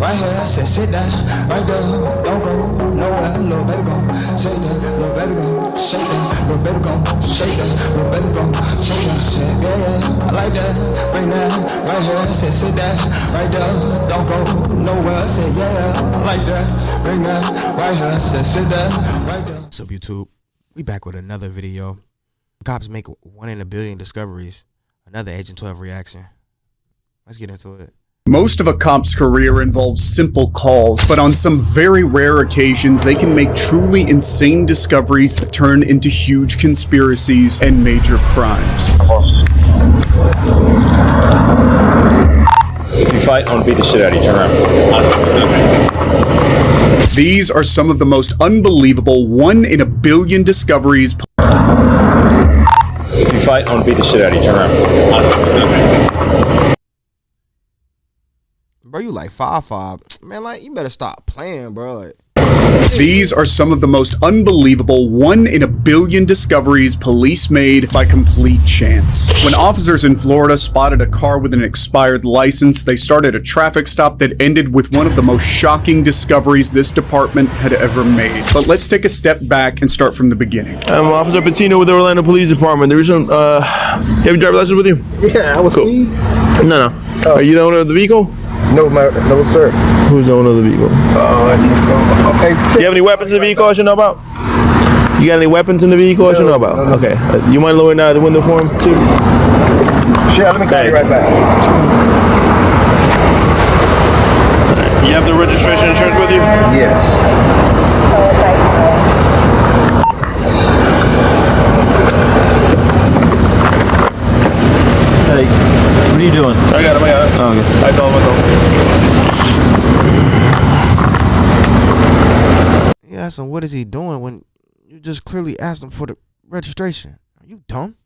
right here, sit down, right there, don't go nowhere, little baby gon' shake that, little baby gon' shake that, little baby gon' shake that, little baby gon' shake that, shake, yeah, I like that, bring that, right here, sit down, right there, don't go nowhere, say yeah, I like that, bring that, right here, sit down, right there. What's up, YouTube? We back with another video. Cops make 1 in a billion discoveries. Another Agent 12 reaction. Let's get into it. Most of a cop's career involves simple calls, but on some very rare occasions, they can make truly insane discoveries that turn into huge conspiracies and major crimes. If you fight, I'm gonna beat the shit out of you. Turn around. These are some of the most unbelievable 1 in a billion discoveries. If you fight, I'm gonna beat the shit out of you. Turn around. Bro, you like 5'5". Man, like, you better stop playing, bro. Like, These are some of the most unbelievable 1 in a billion discoveries police made by complete chance. When officers in Florida spotted a car with an expired license, they started a traffic stop that ended with one of the most shocking discoveries this department had ever made. But let's take a step back and start from the beginning. I'm Officer Patino with the Orlando Police Department. There was some, you have your driver's license with you? Yeah, I was Cool. No. Oh. Are you the owner of the vehicle? No, no, sir. Who's the owner of the vehicle? Okay. Do you have any weapons in the vehicle I should know about? You got any weapons in the vehicle I should know about? No. Okay. You mind lowering the window for him, too? Sure, let me call you right back. You have the registration insurance with you? Yes. Hey, what are you doing? I got it. Oh, okay. I told him. you ask him what is he doing when you just clearly asked him for the registration. Are you dumb?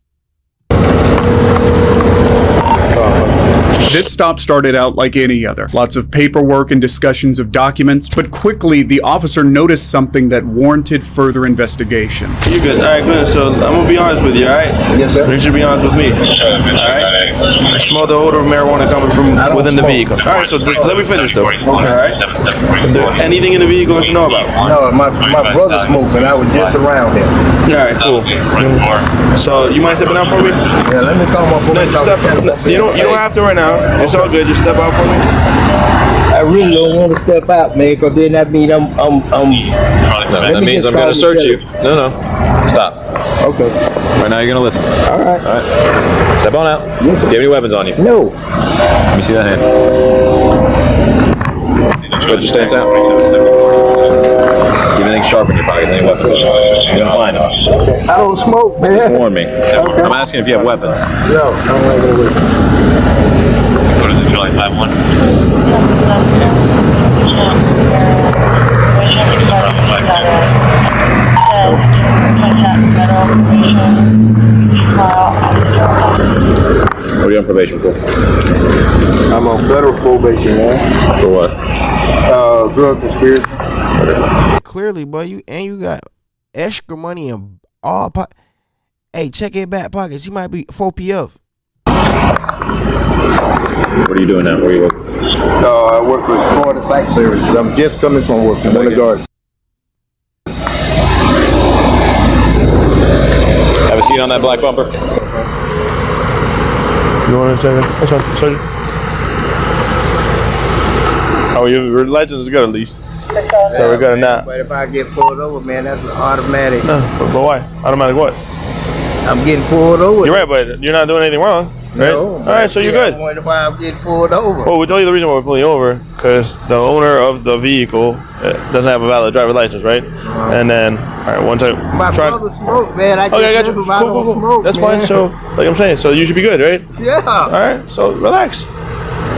This stop started out like any other. Lots of paperwork and discussions of documents, but quickly the officer noticed something that warranted further investigation. You good? All right, good. So I'm gonna be honest with you, all right? Yes, sir. You should be honest with me. All right? I smell the odor of marijuana coming from I don't within the smoke. vehicle. All right, so let me finish though. Okay. All right? Anything in the vehicle you know about? No, my brother smokes, and I was just around him. All right, cool. So you mind stepping out for me? Yeah, let me call my brother. No, just step. You don't have to right now. It's all good. Just step out for me. I really don't want to step out, man, because then that means I'm. No, that means I'm gonna search you. No. Stop. Okay. Right now you're gonna listen. All right. All right. Step on out. Yes, sir. Do you have any weapons on you? No. Let me see that hand. Put your stance out. Keep anything sharp in your pocket. Any weapons? You're gonna find them. I don't smoke, man. Just warn me. I'm asking if you have weapons. No, I don't have any weapons. Go to the July 5-1. What are you on probation for? I'm on federal probation, man. For what? Drug conspiracy. Clearly, boy, you got extra money in all Hey, check your back pockets. He might be 4PF. What are you doing now? Where are you working? I work with Florida Site Services. I'm just coming from work in Winter Garden. Have a seat on that black bumper. You want to check it? That's fine. Sergeant. Oh, your legends is good at least. So we got a nap. But if I get pulled over, man, that's an automatic. No, but why? Automatic what? I'm getting pulled over. You're right, but you're not doing anything wrong, right? No, All right, so you're good. I wonder why I'm getting pulled over. Well, we'll tell you the reason why we're pulling you over, because the owner of the vehicle doesn't have a valid driver's license, right? And then, all right, one time, My brother smoked, man. I Okay, I got you. I don't Cool. smoke, That's man. fine. So, like I'm saying, so you should be good, right? Yeah. All right. So relax.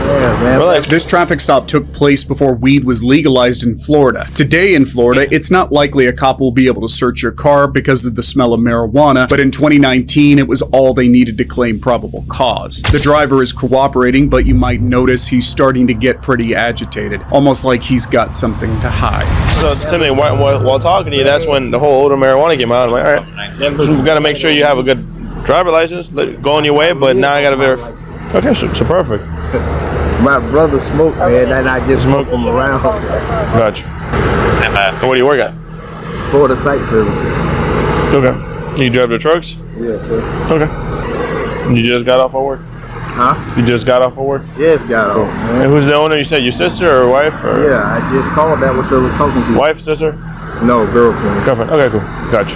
Yeah, man. Relax. This traffic stop took place before weed was legalized in Florida. Today in Florida, it's not likely a cop will be able to search your car because of the smell of marijuana, but in 2019, it was all they needed to claim probable cause. The driver is cooperating, but you might notice he's starting to get pretty agitated, almost like he's got something to hide. So, Timothy, while talking to you, that's when the whole odor of marijuana came out. I'm like, all right, so we got to make sure you have a good driver license, go on your way, but now I got to verify. Okay, so perfect. My brother smoked, man, and I just smoke him around. Gotcha. And where do you work at? For the site services. Okay. You drive the trucks? Yes, sir. Okay. You just got off of work? Huh? You just got off of work? Just got off, man. And who's the owner? You said your sister or wife? Or Yeah, I just called. That was who I was talking to. wife, sister? No, girlfriend. Girlfriend. Okay, cool. Gotcha.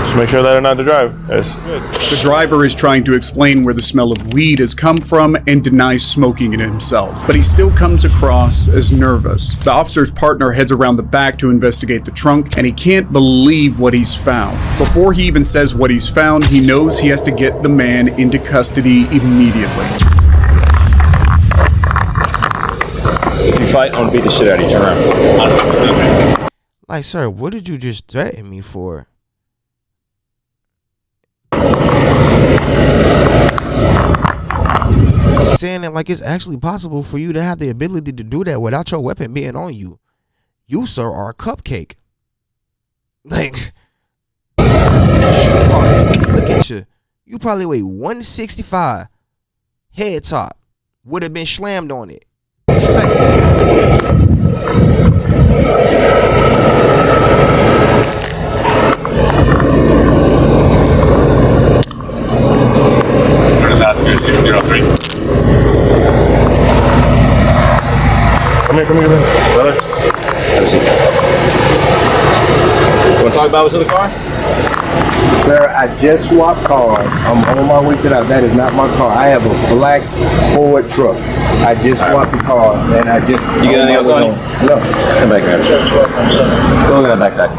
Just make sure that they're not to drive. That's good. The driver is trying to explain where the smell of weed has come from and denies smoking it himself, but he still comes across as nervous. The officer's partner heads around the back to investigate the trunk, and he can't believe what he's found. Before he even says what he's found, he knows he has to get the man into custody immediately. If you fight, I'm gonna beat the shit out of you. Turn around. Like, sir, what did you just threaten me for? Saying it like it's actually possible for you to have the ability to do that without your weapon being on you. You, sir, are a cupcake. Like, look at you. You probably weigh 165. Head top. Would have been slammed on it. Come here, brother. Have a seat. You want to talk about what's in the car? Sir, I just swapped cars. I'm on my way to that. That is not my car. I have a black Ford truck. I just swapped the car, and I just. You got anything else on you? No. Come back here. Go look at that backpack.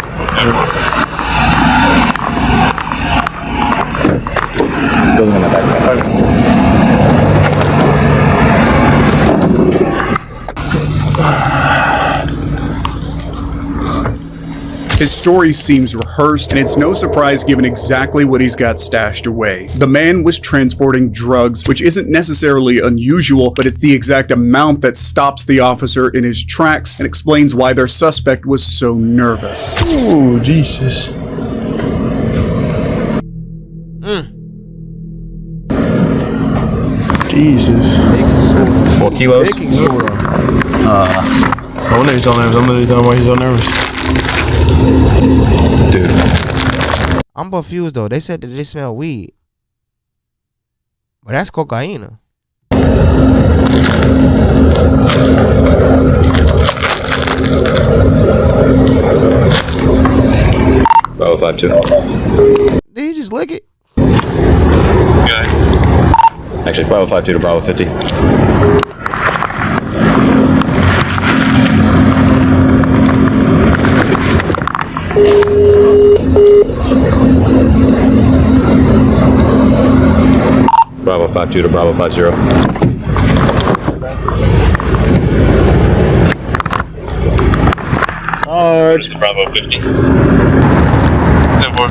Go look at that backpack. His story seems rehearsed, and it's no surprise given exactly what he's got stashed away. The man was transporting drugs, which isn't necessarily unusual, but it's the exact amount that stops the officer in his tracks and explains why their suspect was so nervous. Oh, Jesus. Jesus. 4 kilos? Baking soda. I wonder if he's on nervous. I'm literally telling him why he's on nervous. Dude. I'm confused though. They said that they smell weed. But that's cocaine. Bravo 52. Did he just lick it? Actually, Bravo 52 to Bravo 50. Bravo 52 to Bravo 50. Alright. This is Bravo 50. 10-4.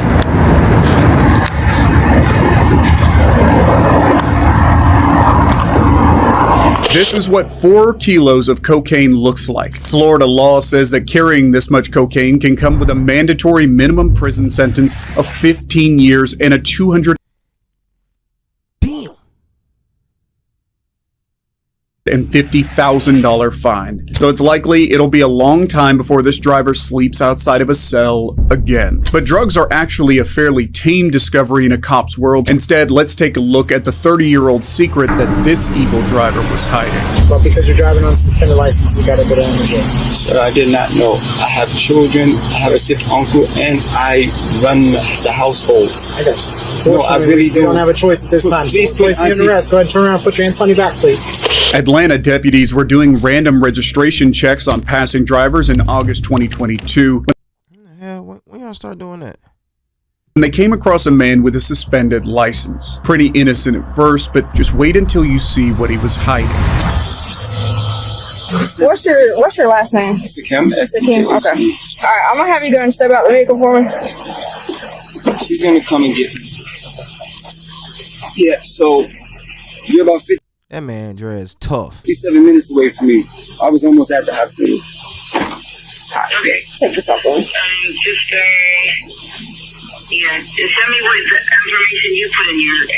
This is what 4 kilos of cocaine looks like. Florida law says that carrying this much cocaine can come with a mandatory minimum prison sentence of 15 years and a $250,000 fine. So it's likely it'll be a long time before this driver sleeps outside of a cell again. But drugs are actually a fairly tame discovery in a cop's world. Instead, let's take a look at the 30-year-old secret that this evil driver was hiding. But because you're driving on suspended license, you gotta go down to jail. Sir, I did not know. I have children, I have a sick uncle, and I run the household. I got you. No, I really do. You don't have a choice at this time. Please put put you in arrest. Go ahead and turn around, put your hands on your back, please. Atlanta deputies were doing random registration checks on passing drivers in August 2022. When the hell? When y'all start doing that? And they came across a man with a suspended license. Pretty innocent at first, but just wait until you see what he was hiding. What's your last name? Mr. Kim. Mr. Kim. Okay. All right, I'm gonna have you go and step out the vehicle for me. She's gonna come and get me. Yeah, so you're about 50. That man dressed tough. 57 minutes away from me. I was almost at the hospital. Okay. Take this off, please. Yeah, just send me what the information you put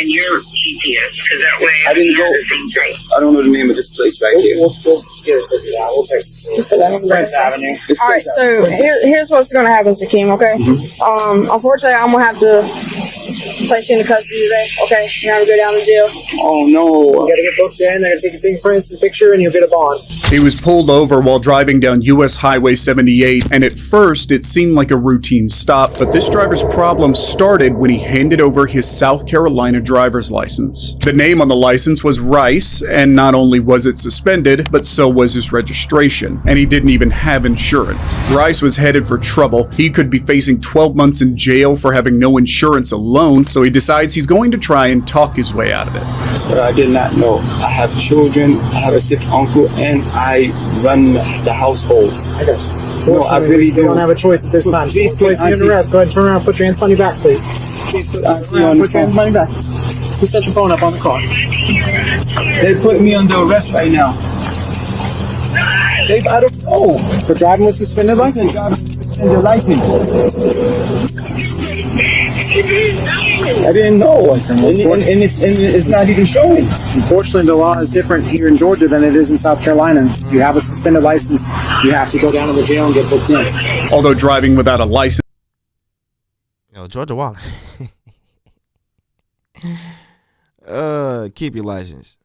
in your GPS, because that way I didn't go. I don't know the name of this place right here. We'll get it figured out. We'll text it to you. That's Prince Avenue. All right, so here's what's going to happen, Sakeem, okay? Unfortunately, I'm going to have to place you into custody today, okay? You're going to go down to jail. Oh, no. You got to get booked in. They're going to take your fingerprints and picture, and you'll get a bond. He was pulled over while driving down US Highway 78, and at first it seemed like a routine stop, but this driver's problem started when he handed over his South Carolina driver's license. The name on the license was Rice, and not only was it suspended, but so was his registration, and he didn't even have insurance. Rice was headed for trouble. He could be facing 12 months in jail for having no insurance alone, so he decides he's going to try and talk his way out of it. Sir, I did not know. I have children, I have a sick uncle, and I run the household. I got you. No, I really don't have a choice at this time. Please place you in arrest. Go ahead and turn around and put your hands behind your back, please. Please put Auntie on the Put your hands phone. behind your back. Who set the phone up on the car? They put me under arrest right now. I don't know. For driving with suspended license? Suspended license. I didn't know. And it's not even showing. Unfortunately, the law is different here in Georgia than it is in South Carolina. If you have a suspended license, you have to go down to the jail and get booked in. Although driving without a license Georgia Wallen. Keep your license.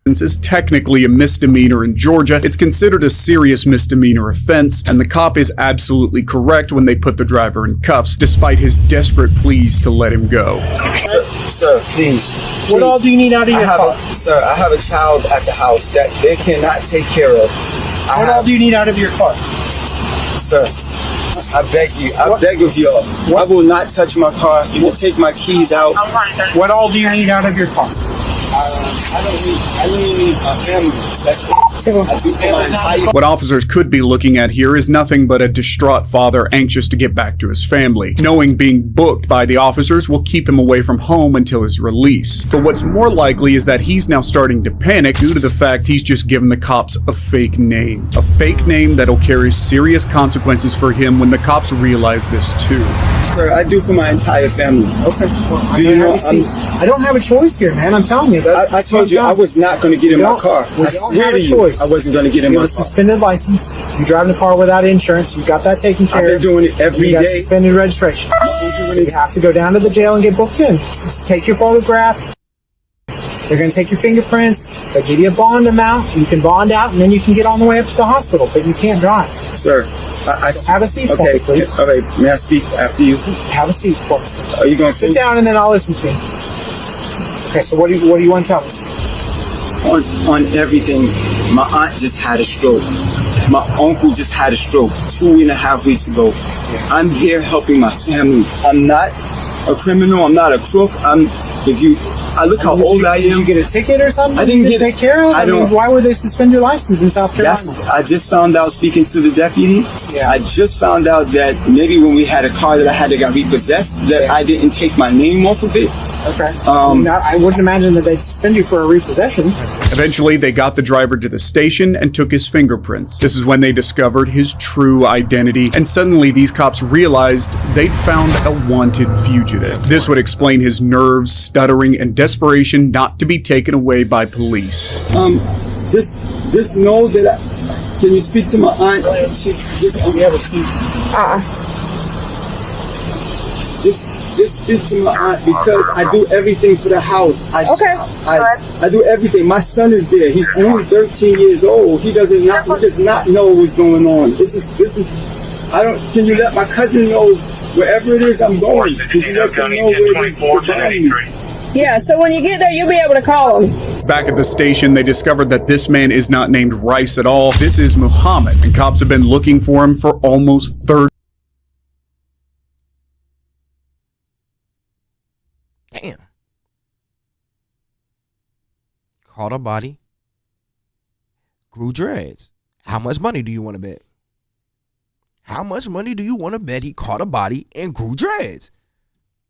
is technically a misdemeanor in Georgia, it's considered a serious misdemeanor offense, and the cop is absolutely correct when they put the driver in cuffs, despite his desperate pleas to let him go. Sir, please. What all do you need out of your car? Sir, I have a child at the house that they cannot take care of. What all do you need out of your car? Sir, I beg you. I beg of you all. I will not touch my car. You will take my keys out. What all do you need out of your car? I need a family. That's it. I do for my entire What officers could be looking at here is nothing but a distraught father anxious to get back to his family, knowing being booked by the officers will keep him away from home until his release. But what's more likely is that he's now starting to panic due to the fact he's just given the cops a fake name. A fake name that'll carry serious consequences for him when the cops realize this too. Sir, I do for my entire family. Okay. Do you know? I don't have a choice here, man. I'm telling you. I told you I was not going to get in my car. I swear to you, I wasn't going to get in you my have a car. suspended license. You drive the car without insurance. You got that taken care of. I've been doing it every you got day. Suspended registration. You have to go down to the jail and get booked in. Just take your photograph. They're going to take your fingerprints. They'll give you a bond amount. You can bond out, and then you can get on the way up to the hospital. But you can't drive. Sir, have a seat for okay, me, please. All right, may I speak after you? Have a seat for me. Are you going to sit down and then I'll listen to you? Okay, so what do you want to tell me? On everything, my aunt just had a stroke. My uncle just had a stroke 2.5 weeks ago. I'm here helping my family. I'm not a criminal. I'm not a crook. I look how old I am. Did you get a ticket or something? I didn't get take care of. I mean, why would they suspend your license in South Carolina? I just found out speaking to the deputy. Yeah. I just found out that maybe when we had a car that I had that got repossessed, that I didn't take my name off of it. Okay. I wouldn't imagine that they'd suspend you for a repossession. Eventually, they got the driver to the station and took his fingerprints. This is when they discovered his true identity, and suddenly these cops realized they'd found a wanted fugitive. This would explain his nerves, stuttering, and desperation not to be taken away by police. Just know that can you speak to my aunt? Just speak to my aunt because I do everything for the house. I do everything. My son is there. He's only 13 years old. He does not know what's going on. This is can you let my cousin know wherever it is I'm going? Can you let them know where it is? Yeah, so when you get there, you'll be able to call them. Back at the station, they discovered that this man is not named Rice at all. This is Muhammad, and cops have been looking for him for almost 30. Damn. Caught a body. Grew dreads. How much money do you want to bet? How much money do you want to bet he caught a body and grew dreads?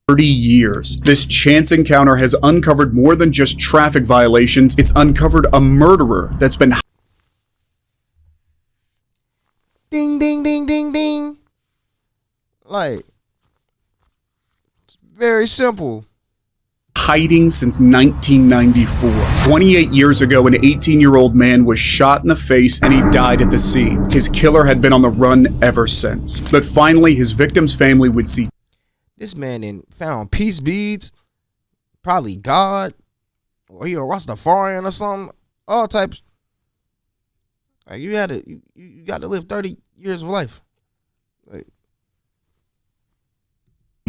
30 years. This chance encounter has uncovered more than just traffic violations. It's uncovered a murderer that's been ding, ding, ding, ding, ding. Like, it's very simple. hiding since 1994. 28 years ago, an 18-year-old man was shot in the face and he died at the scene. His killer had been on the run ever since. But finally, his victim's family would see this man then found peace beads, probably God, or he a Rastafarian or something, all types. Like you got to live 30 years of life. Like,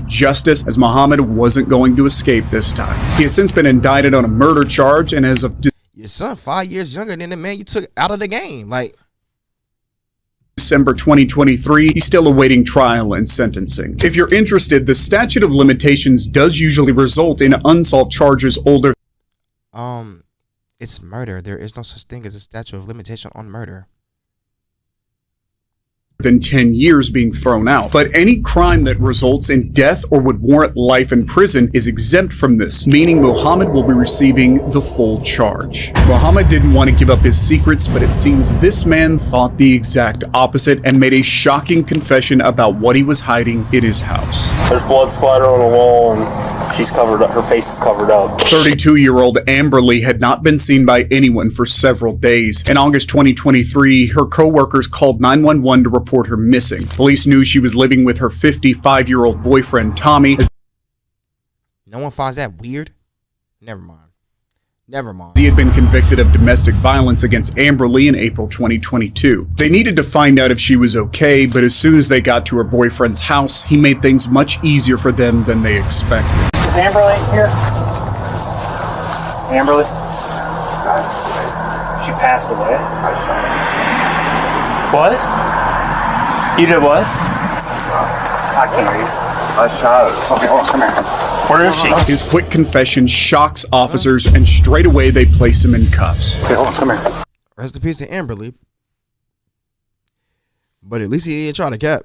justice, as Muhammad wasn't going to escape this time. He has since been indicted on a murder charge, and as of your son 5 years younger than the man you took out of the game. Like December 2023, he's still awaiting trial and sentencing. If you're interested, the statute of limitations does usually result in unsolved charges older. It's murder. There is no such thing as a statute of limitation on murder. Than 10 years being thrown out. But any crime that results in death or would warrant life in prison is exempt from this, meaning Muhammad will be receiving the full charge. Muhammad didn't want to give up his secrets, but it seems this man thought the exact opposite and made a shocking confession about what he was hiding in his house. There's blood splatter on the wall and she's covered up, her face is covered up. 32-year-old Amberly had not been seen by anyone for several days. In August 2023, her co-workers called 911 to report her missing. Police knew she was living with her 55-year-old boyfriend, Tommy. No one finds that weird? Never mind. He had been convicted of domestic violence against Amberly in April 2022. They needed to find out if she was okay, but as soon as they got to her boyfriend's house, he made things much easier for them than they expected. Is Amberly here? Amberly? She passed away. What? You did what? I can't hear you. I was shot. Okay, hold on, come here. Where is she? His quick confession shocks officers, and straight away they place him in cuffs. Okay, hold on, come here. Rest in peace to Amberly. But at least he ain't trying to cap.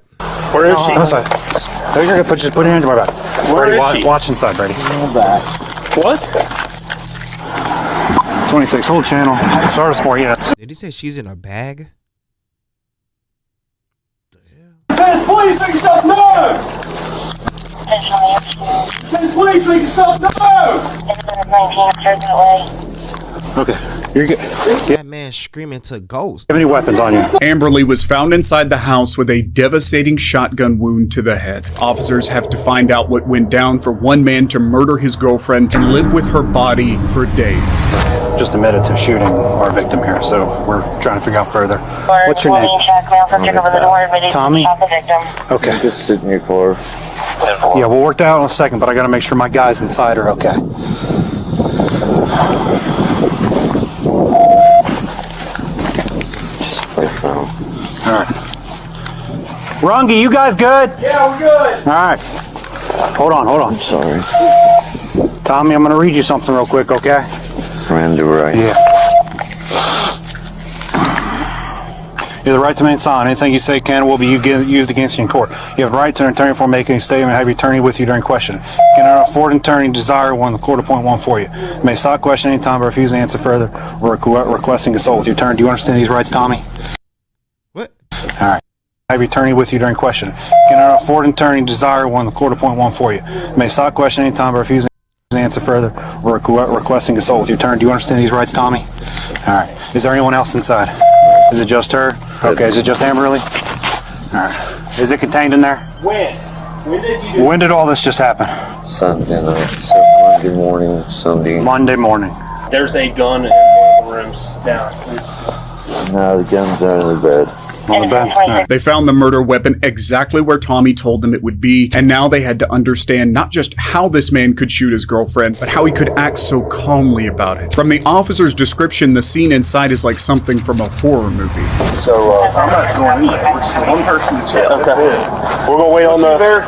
Where is she? Outside. Oh, you're gonna put your hands on my back. Where Brady, is she? Watch inside, Brady. What? 26, hold channel. Start more units. Did he say she's in a bag? Dennis, please make yourself known! Dennis, please make yourself known! Okay, you're good. That man screaming to ghosts. Have any weapons on you? Amberly was found inside the house with a devastating shotgun wound to the head. Officers have to find out what went down for one man to murder his girlfriend and live with her body for days. Just admitted to shooting our victim here, so we're trying to figure out further. What's your name? Tommy? Okay. Just sit in your car. Yeah, we'll work that out in a second, but I gotta make sure my guys inside are okay. Alright. Rungi, you guys good? Yeah, we're good. Alright. Hold on. I'm sorry. Tommy, I'm gonna read you something real quick, okay? Miranda right. Yeah. You have the right to remain silent. Anything you say can or will be used against you in court. You have the right to an attorney before making a statement and have your attorney with you during questioning. You cannot afford an attorney, desire one, the court appoint one for you. You may stop questioning any time but refuse to answer further or requesting consult with your attorney. Do you understand these rights, Tommy? What? Alright. Have your attorney with you during questioning. You cannot afford an attorney, desire one, the court appoint one for you. You may stop questioning any time but refuse to answer further or requesting consult with your attorney. Do you understand these rights, Tommy? Alright. Is there anyone else inside? Is it just her? Okay, is it just Amberly? Alright. Is it contained in there? When? When did you do When did all this just happen? Sunday night. So Monday morning, Sunday. Monday morning. There's a gun in one of the rooms down. No, the gun's out of the bed. On the bed? Alright. They found the murder weapon exactly where Tommy told them it would be, and now they had to understand not just how this man could shoot his girlfriend, but how he could act so calmly about it. From the officer's description, the scene inside is like something from a horror movie. So, I'm not going in there. One person to check. Okay. We're gonna wait on We're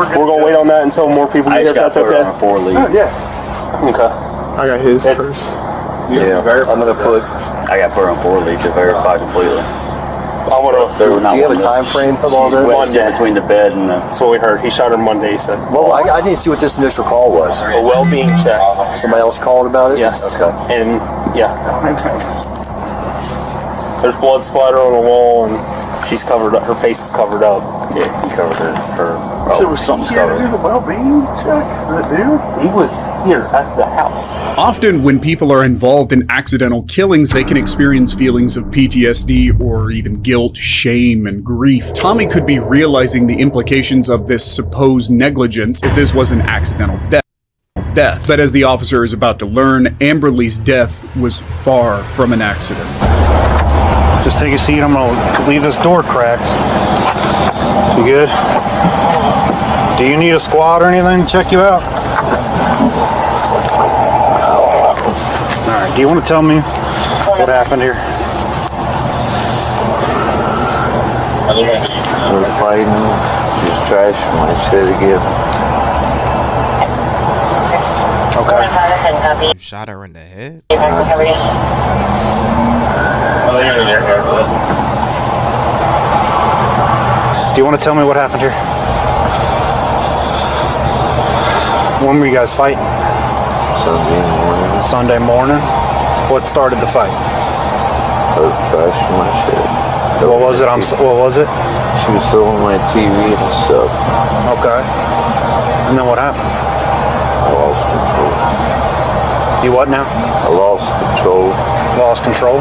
gonna wait on that until more people get here. If that's okay. On a 4 lead. Yeah. Okay. I got his It's Yeah, I'm gonna put. I got put on 4 lead to verify completely. I wanna. Do you have a time frame of all this? Monday. Between the bed and the. That's what we heard. He shot her Monday. He said. Well, I didn't see what this initial call was. A well-being check. Somebody else called about it? Yes. Okay. And yeah. There's blood splatter on the wall and She's covered up. Her face is covered up. Yeah, he covered her. So was something scared to do the well-being check? That dude? He was here at the house. Often, when people are involved in accidental killings, they can experience feelings of PTSD or even guilt, shame, and grief. Tommy could be realizing the implications of this supposed negligence if this was an accidental death. But as the officer is about to learn, Amberly's death was far from an accident. Just take a seat. I'm gonna leave this door cracked. You good? Do you need a squad or anything to check you out? Alright, do you want to tell me what happened here? We're fighting. He's trash when I said again. Okay. You shot her in the head? Do you want to tell me what happened here? When were you guys fighting? Sunday morning. Sunday morning? What started the fight? Trash my shit. What was it? What was it? She was throwing my TV and stuff. Okay. And then what happened? I lost control. You what now? I lost control. Lost control?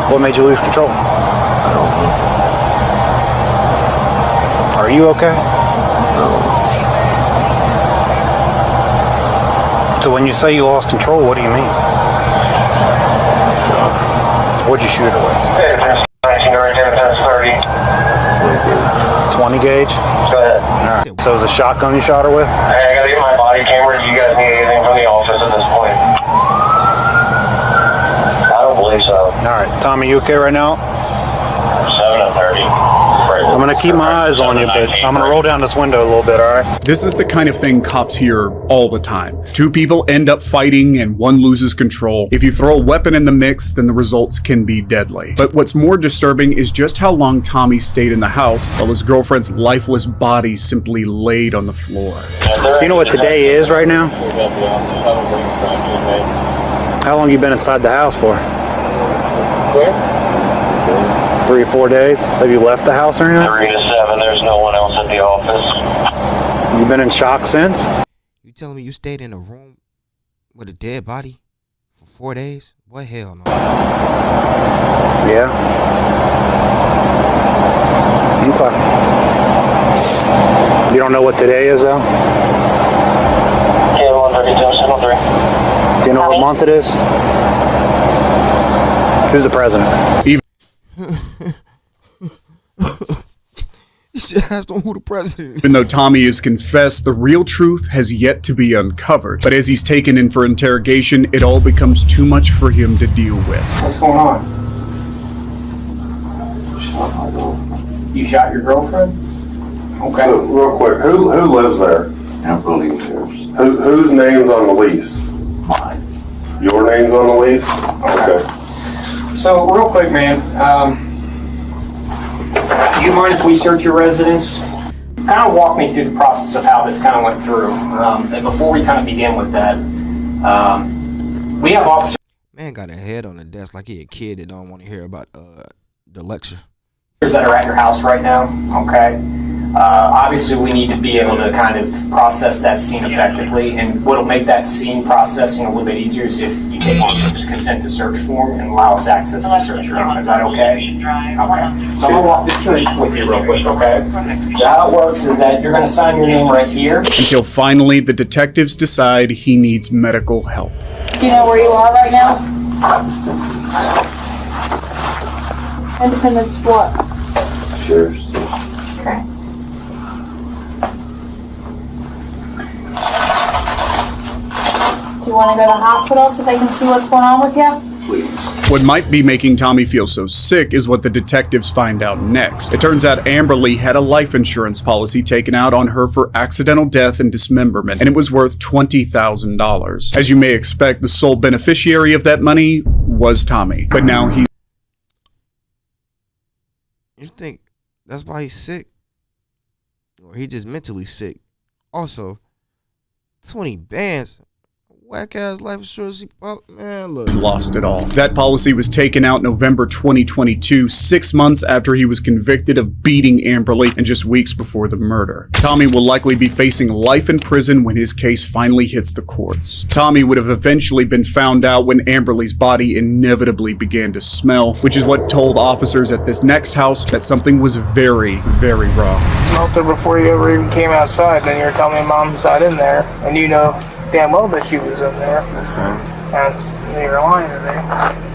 What made you lose control? I don't know. Are you okay? No. So when you say you lost control, what do you mean? What'd you shoot her with? 20 gauge? Go ahead. Alright. So it was a shotgun you shot her with? I gotta get my body camera. Do you guys need anything from the office at this point? I don't believe so. Alright. Tommy, you okay right now? 7:30. I'm gonna keep my eyes on you, but I'm gonna roll down this window a little bit, alright? This is the kind of thing cops hear all the time. Two people end up fighting and one loses control. If you throw a weapon in the mix, then the results can be deadly. But what's more disturbing is just how long Tommy stayed in the house while his girlfriend's lifeless body simply laid on the floor. Do you know what today is right now? How long you been inside the house for? 3 or 4 days? Have you left the house or anything? 3 to 7. There's no one else at the office. You been in shock since? You telling me you stayed in a room with a dead body for 4 days? What hell no? Yeah. Okay. You don't know what today is though? Yeah, 132, 703. Do you know what month it is? Who's the president? You just asked him who the president is. Even though Tommy has confessed, the real truth has yet to be uncovered. But as he's taken in for interrogation, it all becomes too much for him to deal with. What's going on? You shot your girlfriend? Okay. So, real quick, who lives there? Amberly lives. Whose name's on the lease? Mine. Your name's on the lease? Okay. So, real quick, man, do you mind if we search your residence? Kind of walk me through the process of how this kind of went through. And before we kind of begin with that, we have officers. Man got a head on the desk like he a kid that don't want to hear about the lecture. That are at your house right now, okay? Obviously, we need to be able to kind of process that scene effectively, and what'll make that scene processing a little bit easier is if you take on this consent to search form and allow us access to search your home. Is that okay? Okay. So I'm gonna walk this through with you real quick, okay? So how it works is that you're gonna sign your name right here. Until finally, the detectives decide he needs medical help. Do you know where you are right now? Independence what? Sheriff's. Okay. Do you want to go to the hospital so they can see what's going on with you? Please. What might be making Tommy feel so sick is what the detectives find out next. It turns out Amberly had a life insurance policy taken out on her for accidental death and dismemberment, and it was worth $20,000. As you may expect, the sole beneficiary of that money was Tommy. But now he... You think that's why he's sick? Or he just mentally sick? Also, 20 bands. whack ass life insurance. Man, look. He's lost it all. That policy was taken out November 2022, 6 months after he was convicted of beating Amberly and just weeks before the murder. Tommy will likely be facing life in prison when his case finally hits the courts. Tommy would have eventually been found out when Amberly's body inevitably began to smell, which is what told officers at this next house that something was very, very wrong. Smelled her before you ever even came outside. Then you're telling me mom's not in there, and you know damn well that she was in there. And you're lying to me.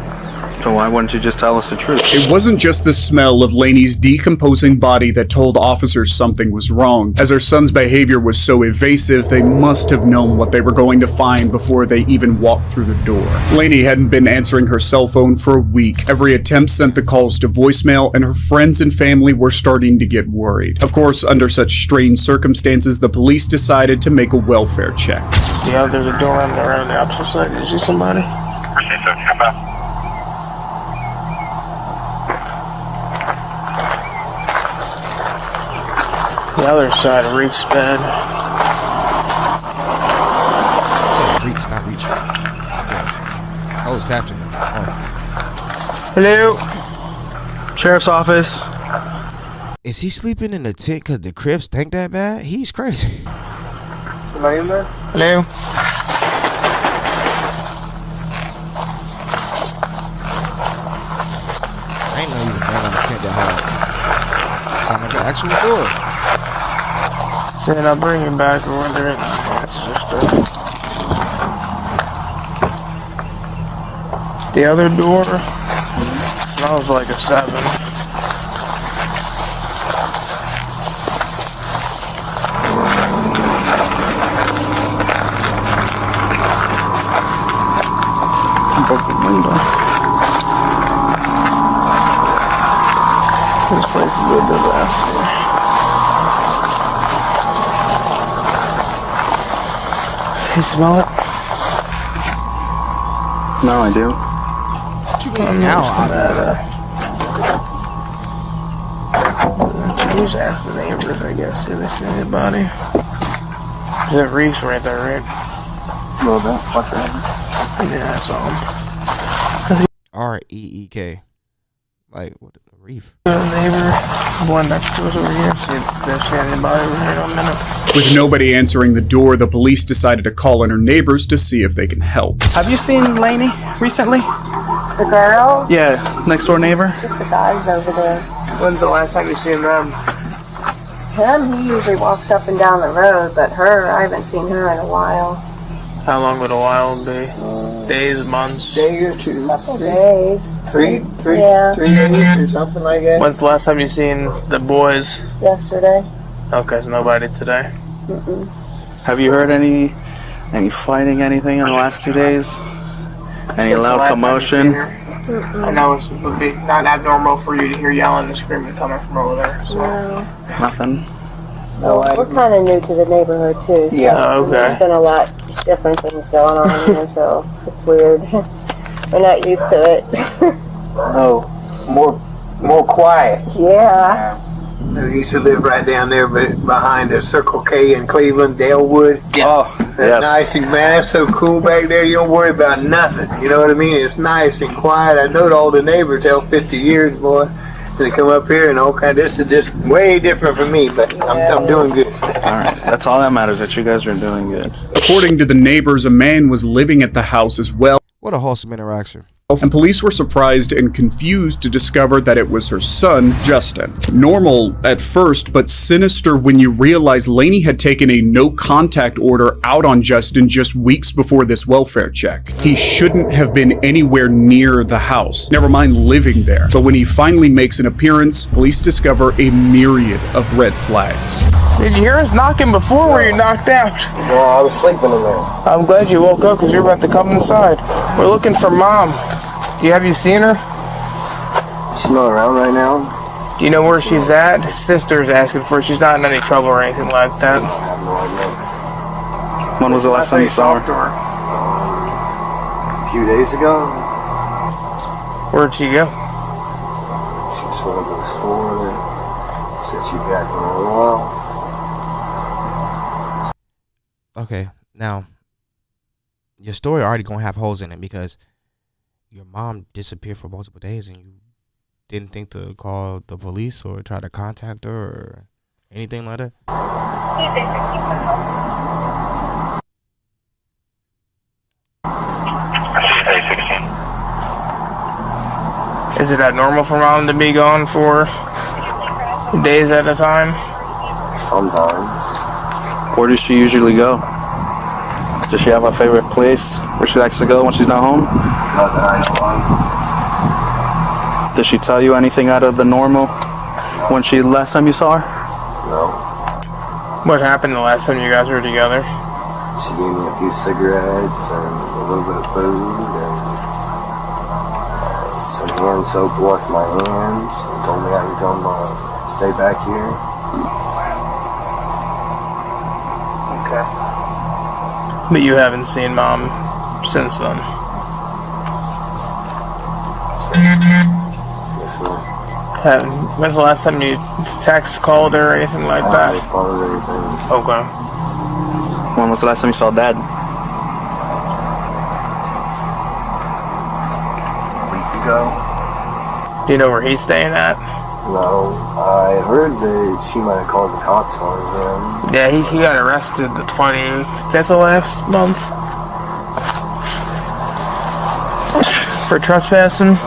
So why wouldn't you just tell us the truth? It wasn't just the smell of Lainey's decomposing body that told officers something was wrong. As her son's behavior was so evasive, they must have known what they were going to find before they even walked through the door. Lainey hadn't been answering her cell phone for a week. Every attempt sent the calls to voicemail, and her friends and family were starting to get worried. Of course, under such strange circumstances, the police decided to make a welfare check. Yeah, there's a door around the opposite side. Did you see somebody? The other side reeks bad. Reeks, not reach. Oh, it's captain. Oh. Hello? Sheriff's office. Is he sleeping in the tent because the crib stank that bad? He's crazy. Somebody in there? Hello? I ain't know he was down on the tent that hard. Sound like an actual door. Saying I'll bring you back or whether it's just the other door smells like a 7. Broken window. This place is a disaster. You smell it? No, I do. What you mean now? Just ask the neighbors, I guess, if they see anybody. There's reefs right there, right? A little bit. What's that? Yeah, I saw him. R-E-E-K. Like, what the reef? The neighbor, one next to us over here, see if they've seen anybody over here in a minute. With nobody answering the door, the police decided to call in her neighbors to see if they can help. Have you seen Lainey recently? The girl? Yeah, next door neighbor. Just the guys over there. When's the last time you seen them? Him, he usually walks up and down the road, but her, I haven't seen her in a while. How long would a while be? Days, months? Day or two. Couple days. Three Yeah. 3 days or something like that. When's the last time you seen the boys? Yesterday. Okay, so nobody today. Mm-mm. Have you heard any fighting, anything in the last 2 days? Any loud commotion? I know it would be not abnormal for you to hear yelling and screaming coming from over there. So. No. Nothing. No, We're kind of new to the neighborhood too. So Yeah. Oh, okay. There's been a lot different things going on here, so it's weird. We're not used to it. no, more quiet. Yeah. I used to live right down there behind the Circle K in Cleveland, Dalewood. Yeah. Oh, that's nice and man, that's so cool back there. You don't worry about nothing. You know what I mean? It's nice and quiet. I know all the neighbors held 50 years, boy. They come up here and all kind. This is just way different for me, but I'm doing good. All right, that's all that matters. That you guys are doing good. According to the neighbors, a man was living at the house as well. What a wholesome interaction. And police were surprised and confused to discover that it was her son, Justin. Normal at first, but sinister when you realize Lainey had taken a no-contact order out on Justin just weeks before this welfare check. He shouldn't have been anywhere near the house, never mind living there. But when he finally makes an appearance, police discover a myriad of red flags. Did you hear us knocking before? Were you knocked out? No, I was sleeping in there. I'm glad you woke up because you're about to come inside. We're looking for Mom. Have you seen her? She's not around right now. Do you know where she's at? His sister's asking for her. She's not in any trouble or anything like that. I have no idea. When was the last time you saw her? A few days ago. Where'd she go? She just went to the store and said she'd be back in a little while. Okay, now, your story already gonna have holes in it because your mom disappeared for multiple days and you didn't think to call the police or try to contact her or anything like that? Is it abnormal for mom to be gone for days at a time? Sometimes. Where does she usually go? Does she have a favorite place where she likes to go when she's not home? Not that I know of. Did she tell you anything out of the normal when she last time you saw her? No. What happened the last time you guys were together? She gave me a few cigarettes and a little bit of food and some hand soap to wash my hands and told me I could come stay back here. Okay. But you haven't seen mom since then? Yes, sir. When's the last time you text, called her, or anything like that? I followed everything. Okay. When was the last time you saw Dad? A week ago. Do you know where he's staying at? No, I heard that she might have called the cops on him. Yeah, he got arrested the 25th of last month for trespassing.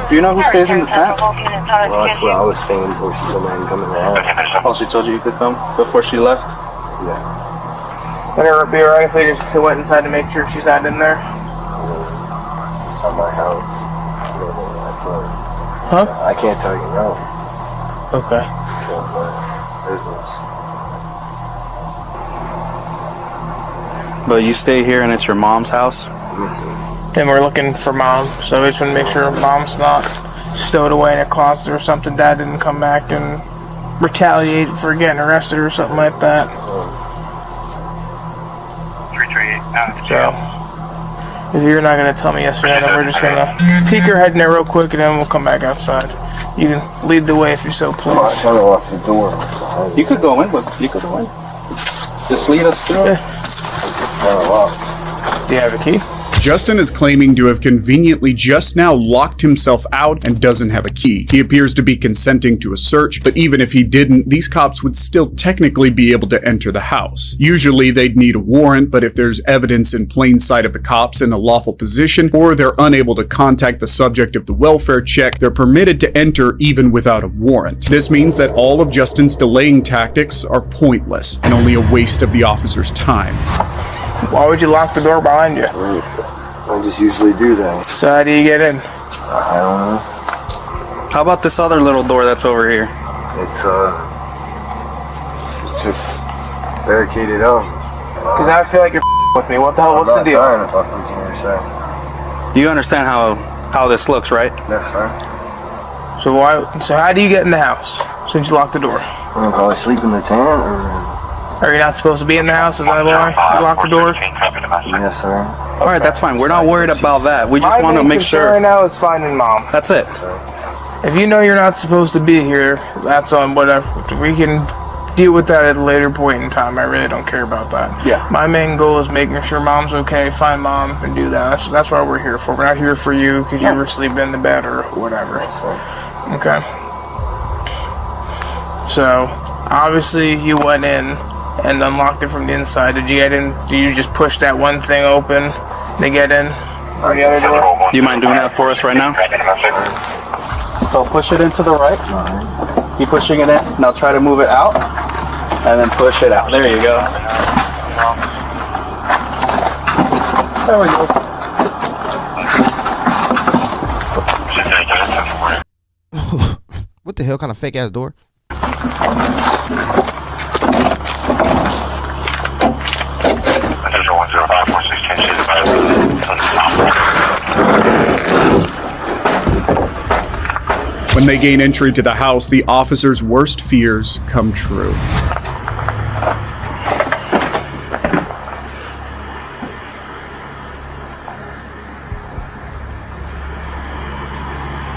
Do you know who stays in the tent? Well, that's what I was saying before she told me I can come in the house. Oh, she told you you could come before she left? Yeah. Would it be alright if they just went inside to make sure she's not in there? It's not my house. Huh? I can't tell you no. Okay. It's not my business. But you stay here and it's your mom's house? Listen. And we're looking for mom, so we just want to make sure mom's not stowed away in a closet or something. Dad didn't come back and retaliate for getting arrested or something like that. 338. So, if you're not going to tell me yes or no, then we're just going to peek our head in there real quick and then we'll come back outside. You can lead the way if you're so pleased. I'm trying to lock the door. You could go in, but you could go in. Just lead us through. Yeah. Do you have a key? Justin is claiming to have conveniently just now locked himself out and doesn't have a key. He appears to be consenting to a search, but even if he didn't, these cops would still technically be able to enter the house. Usually they'd need a warrant, but if there's evidence in plain sight of the cops in a lawful position, or they're unable to contact the subject of the welfare check, they're permitted to enter even without a warrant. This means that all of Justin's delaying tactics are pointless and only a waste of the officer's time. Why would you lock the door behind you? I just usually do that. So how do you get in? I don't know. How about this other little door that's over here? It's just barricaded up. Because I feel like you're with me. What the hell? What's the deal? I'm not trying to fuck with you, sir. You understand how this looks, right? Yes, sir. So how do you get in the house since you locked the door? I'm gonna probably sleep in the tent, or... Are you not supposed to be in the house? Is that why you locked the door? Yes, sir. All right, that's fine. We're not worried about that. We just want to make sure. Right now is finding mom. That's it. If you know you're not supposed to be here, that's on whatever. We can deal with that at a later point in time. I really don't care about that. Yeah. My main goal is making sure mom's okay, find mom, and do that. That's what we're here for. We're not here for you because you were sleeping in the bed or whatever. Okay. So, obviously, you went in and unlocked it from the inside. Did you get in? Did you just push that one thing open to get in from the other door? Do you mind doing that for us right now? So push it into the right. Keep pushing it in. Now try to move it out. And then push it out. There you go. There we go. What the hell kind of fake ass door? When they gain entry to the house, the officer's worst fears come true.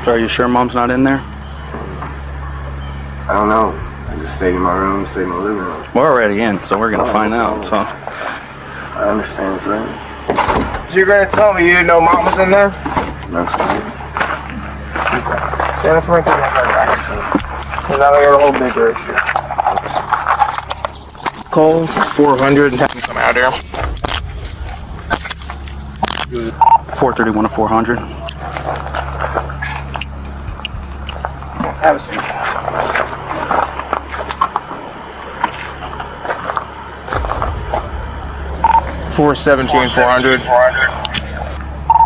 So are you sure mom's not in there? I don't know. I just stayed in my room, stayed in my living room. We're already in, so we're gonna find out. So I understand, sir. So you're gonna tell me you didn't know mom was in there? No, sir. Jennifer, I think because now we got a whole bigger issue. Call 400 and have them come out here. 431 to 400. Have a seat. $417,400.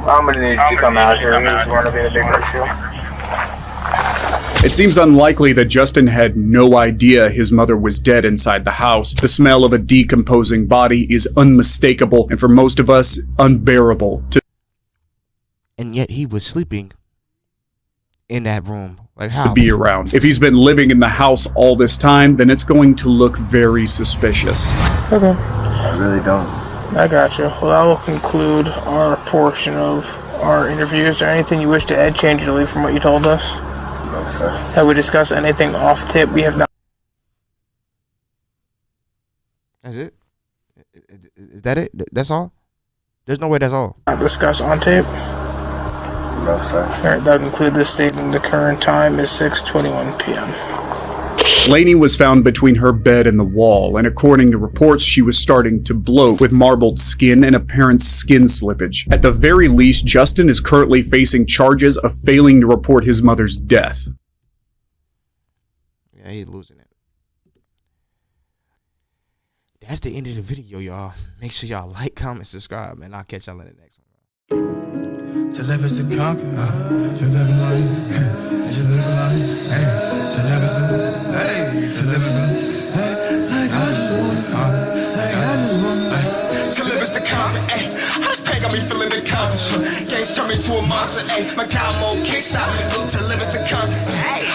I'm gonna need you to come out here. This is going to be a bigger issue. It seems unlikely that Justin had no idea his mother was dead inside the house. The smell of a decomposing body is unmistakable and for most of us, unbearable to. And yet he was sleeping in that room. Like how? To be around. If he's been living in the house all this time, then it's going to look very suspicious. Okay. I really don't. I got you. Well, that will conclude our portion of our interview. Is there anything you wish to add, change, or leave from what you told us? No, sir. Have we discussed anything off tip? We have not. That's it? Is that it? That's all? There's no way that's all. Discuss on tape? No, sir. Alright, that concludes this statement. The current time is 6:21 p.m. Lainey was found between her bed and the wall, and according to reports, she was starting to bloat with marbled skin and apparent skin slippage. At the very least, Justin is currently facing charges of failing to report his mother's death. Yeah, he's losing it. That's the end of the video, y'all. Make sure y'all like, comment, subscribe, and I'll catch y'all in the next one. To live is to conquer, to live in life, to live in life, to live is to live in life, like I just want, to live is to conquer, how this pain got me feeling the conscious, can't turn me to a monster, my cow mode can't stop me, to live is to conquer,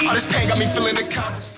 all this pain got me feeling the conscious.